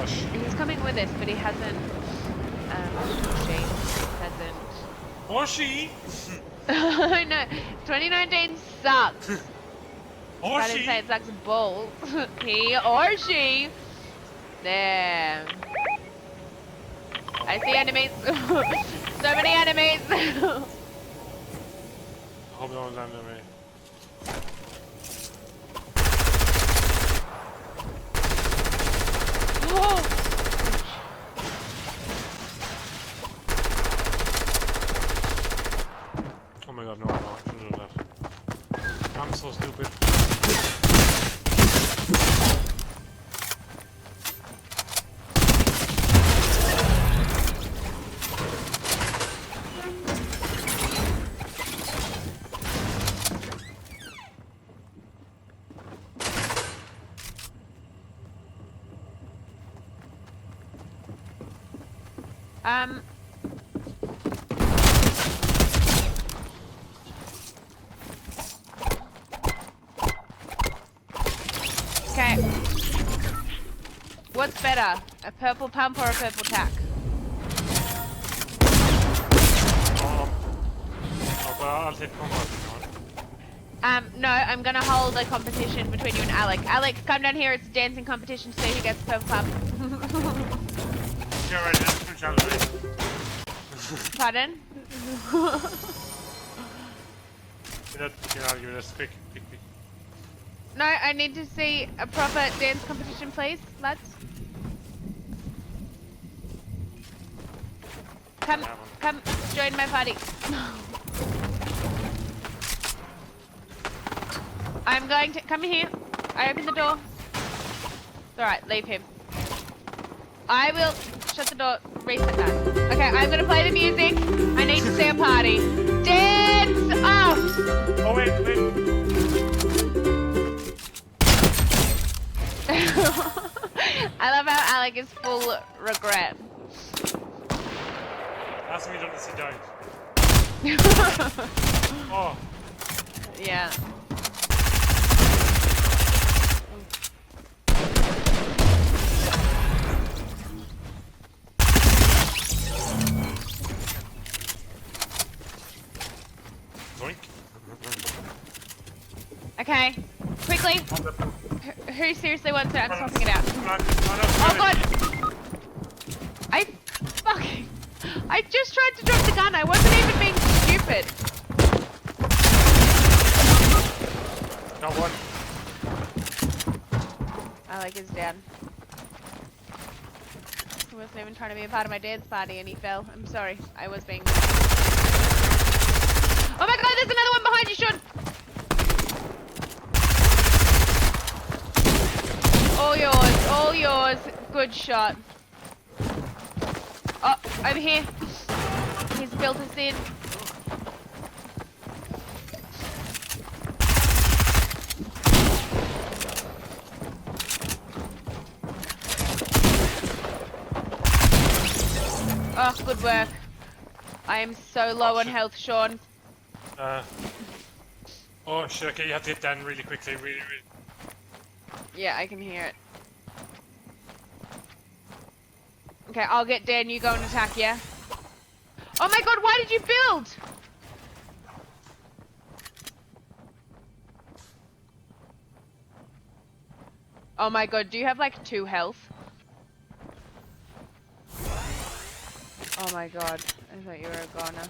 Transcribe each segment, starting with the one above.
Gosh. He's coming with us, but he hasn't. She hasn't. Or she. I know. 2019 sucks. Or I didn't say she. it sucks balls. He or she. There. I see enemies. So many enemies. I hope no one landed on me. Oh my god, no, I shouldn't have done that. I'm so stupid. Okay. What's better, a purple pump or a purple tack? Oh, but I'll take combat if you want. No, I'm gonna hold a competition between you and Alec. Alec, come down here, it's a dancing competition to see who gets the purple pump. Yeah, right, that's too challenging. Pardon? Give me this. Pick. No, I need to see a proper dance competition, please, lads. Come, join my party. I'm going to, come here. I open the door. Alright, leave him. I will shut the door, reset that. Okay, I'm gonna play the music. I need to see a party. Dance off! Oh, wait. I love how Alec is full regret. Ask me to sit down. Oh. Yeah. Zoink. Okay, quickly. Who seriously wants it? I'm swapping it out. Oh god! I just tried to drop the gun. I wasn't even being stupid. Got one. Alec is down. He wasn't even trying to be a part of my dance party and he fell. I'm sorry. I was being... Oh my god, there's another one behind you, Sean! All yours, all yours. Good shot. Oh, over here. He's built us in. Oh, good work. I am so low on health, Sean. Oh shit, okay, you have to hit Dan really quickly, really. Yeah, I can hear it. Okay, I'll get Dan, you go and attack, yeah? Oh my god, why did you build? Oh my god, do you have like 2 health? Oh my god, I thought you were a goner.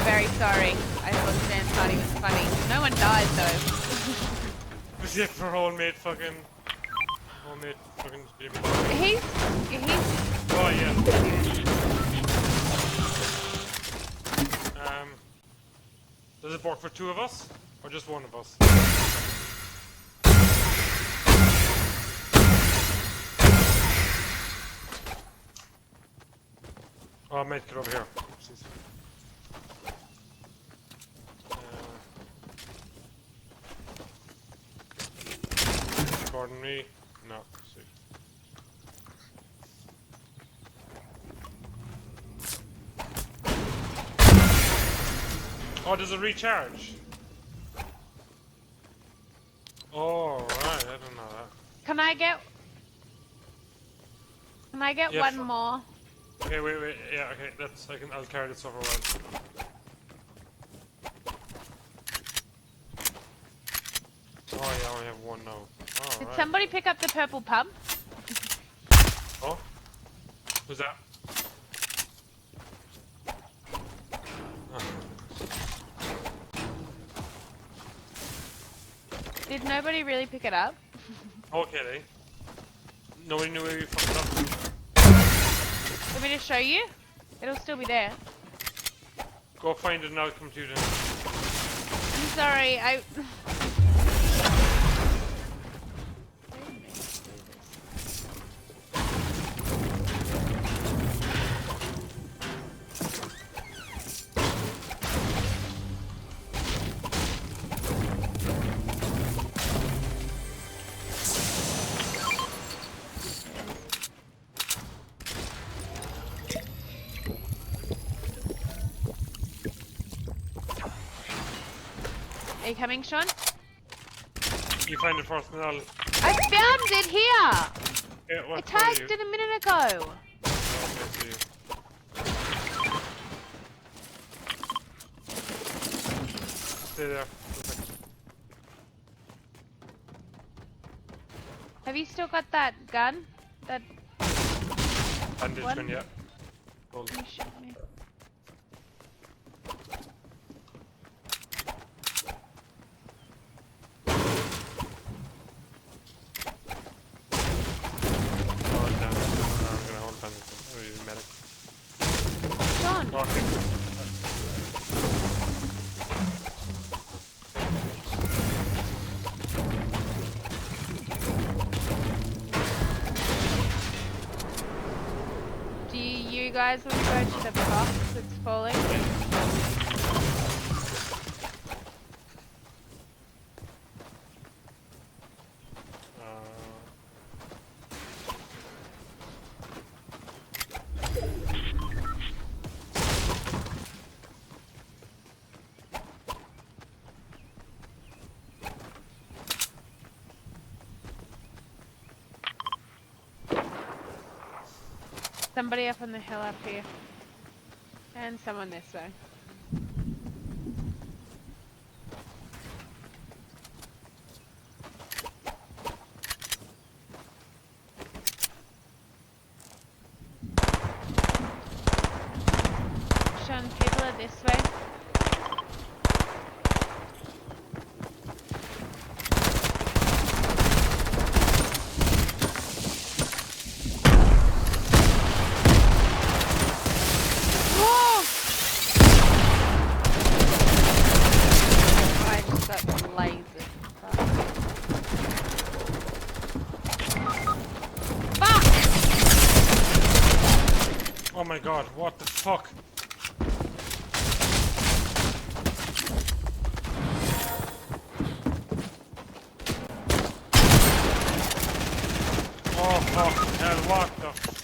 Very sorry. I thought the dance party was funny. No one died though. Was it for homemade fucking He's oh yeah. Does it work for 2 of us? Or just 1 of us? Oh, I'll make it over here. Oopsies. Pardon me. No. See. Oh, does it recharge? Oh, right. I don't know that. Can I get Yeah, one more? Okay, wait. Yeah, okay. I'll carry this over a while. Oh yeah, I only have one now. Did Alright. somebody pick up the purple pump? Oh? Who's that? Did nobody really pick it up? Okay, then. Nobody knew where we fucked up. Want me to show you? It'll still be there. Go find it and I'll come to you then. I'm sorry, Are you coming, Sean? You find it first and I'll... I found it here! Yeah, I what tagged it a minute ago. Okay, see you. Stay there. Have you still got that gun? That Bandage One? gun, yeah. Hold. you shoot me. Oh, damn. I'm gonna hold bandage gun. Oh, he's a medic. Sean, Okay. do you guys want to go to the box that's falling? Somebody up on the hill up here. And someone this way. Sean, people are this way. Whoa! I just got lasered. Fuck! Oh my god, what the fuck? Oh fuck hell, what the